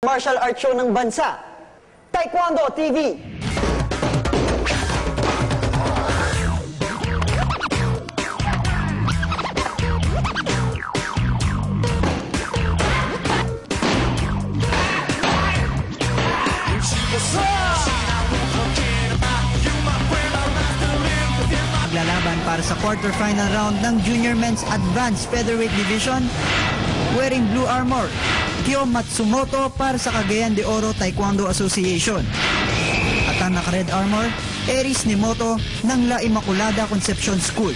martial arts show ng bansa, Taekwondo TV. Maglalaban para sa quarterfinal round ng Junior Men's Advanced Featherweight Division wearing blue armor, Kyo Matsumoto para sa Cagayan de Oro Taekwondo Association. At ang naka-red armor, Eris Nimoto ng La Immaculada Concepcion School.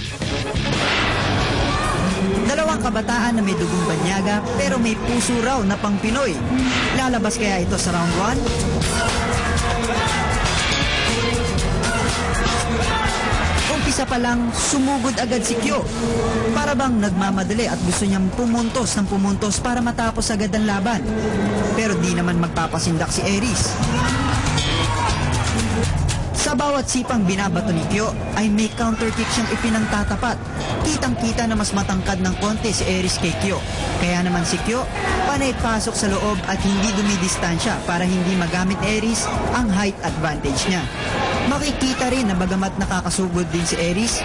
Dalawang kabataan na may dugong banyaga pero may puso raw na pang Pinoy. Lalabas kaya ito sa round 1? Umpisa pa lang, sumugod agad si Kyo. Para bang nagmamadali at gusto niyang pumuntos ng pumuntos para matapos agad ang laban. Pero di naman magpapasindak si Eris. Sa bawat sipang binabato ni Kyo ay may counter kick siyang ipinangtatapat. Kitang-kita na mas matangkad ng konti si Eris kay Kyo. Kaya naman si Kyo, panay pasok sa loob at hindi dumidistansya para hindi magamit Eris ang height advantage niya. Makikita rin na bagamat nakakasugod din si Eris,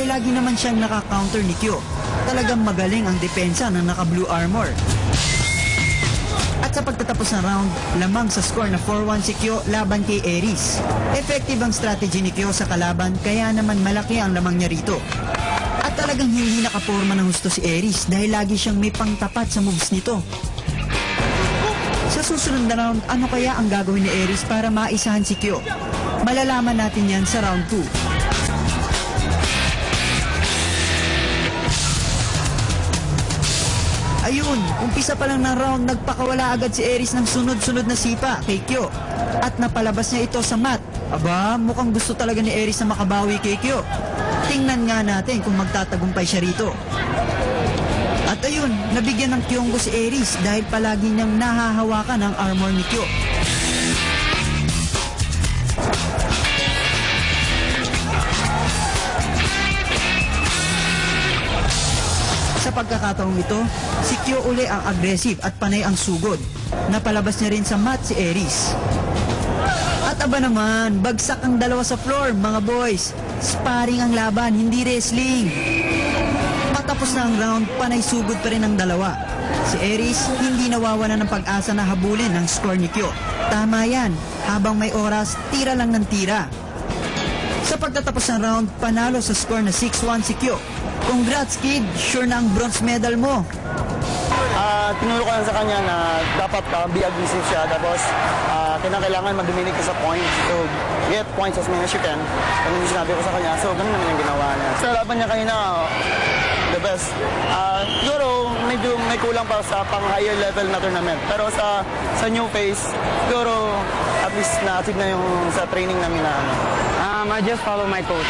lagi naman siyang naka-counter ni Kyo. Talagang magaling ang depensa ng naka-blue armor. At sa pagtatapos ng round, lamang sa score na 4-1 si Kyo laban kay Eris. Effective ang strategy ni Kyo sa kalaban kaya naman malaki ang lamang niya rito. At talagang hindi nakaporma ng husto si Eris dahil lagi siyang may pangtapat sa moves nito. Sa susunod na round, ano kaya ang gagawin ni Eris para maisahan si Kyo? Malalaman natin yan sa round 2. Ayun, umpisa pa lang ng round, nagpakawala agad si Eris ng sunod-sunod na sipa kay Kyo. At napalabas niya ito sa mat. Aba, mukhang gusto talaga ni Eris na makabawi kay Kyo. Tingnan nga natin kung magtatagumpay siya rito. At ayun, nabigyan ng kyonggo si Eris dahil palagi niyang nahahawakan ang armor ni Kyo. Sa pagkakataong ito, si Kyo uli ang aggressive at panay ang sugod. Napalabas niya rin sa mat si Eris. At aba naman, bagsak ang dalawa sa floor, mga boys. Sparring ang laban, hindi wrestling. Matapos na ang round, panay sugod pa rin ang dalawa. Si Eris hindi nawawala ng pag-asa na habulin ang score ni Kyo. Tama yan, habang may oras, tira lang ng tira. Sa pagtatapos ng round, panalo sa score na 6-1 si Kyo. Congrats, kid! Sure na ang bronze medal mo. Tinuro ko lang sa kanya na dapat be aggressive siya. Tapos, kailangan mag-dominate ka sa points. So, get points as many as you can. Ganun yung sinabi ko sa kanya. So, ganun naman yung ginawa niya. Sa laban niya kanina, the best. Siguro, medyo may kulang pa sa pang-higher level na tournament. Pero sa new phase, siguro, at least na-achieve na yung sa training namin na ano. I just follow my coach.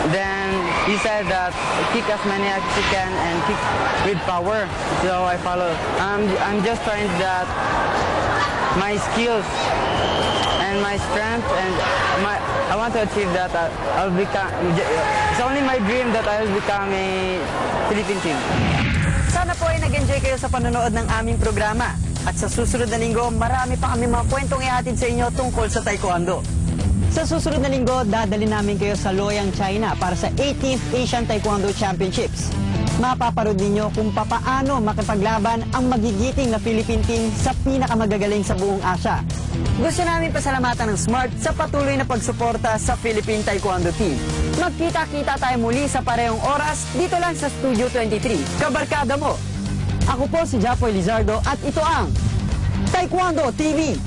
Then he said that kick as many as you can and kick with power. So I follow. I'm just trying that my skills and my strength and I want to achieve that. I'll become. It's only my dream that I'll become a Philippine team. Sana po ay nag-enjoy kayo sa panonood ng aming programa. At sa susunod na linggo, marami pa kami mga kwentong ihatid sa inyo tungkol sa Taekwondo. Sa susunod na linggo, dadalhin namin kayo sa Loyang, China para sa 18th Asian Taekwondo Championships. Mapaparod ninyo kung papaano makipaglaban ang magigiting na Philippine team sa pinakamagagaling sa buong Asia. Gusto namin pasalamatan ng Smart sa patuloy na pagsuporta sa Philippine Taekwondo team. Magkita-kita tayo muli sa parehong oras dito lang sa Studio 23. Kabarkada mo! Ako po si Japoy Lizardo at ito ang Taekwondo TV!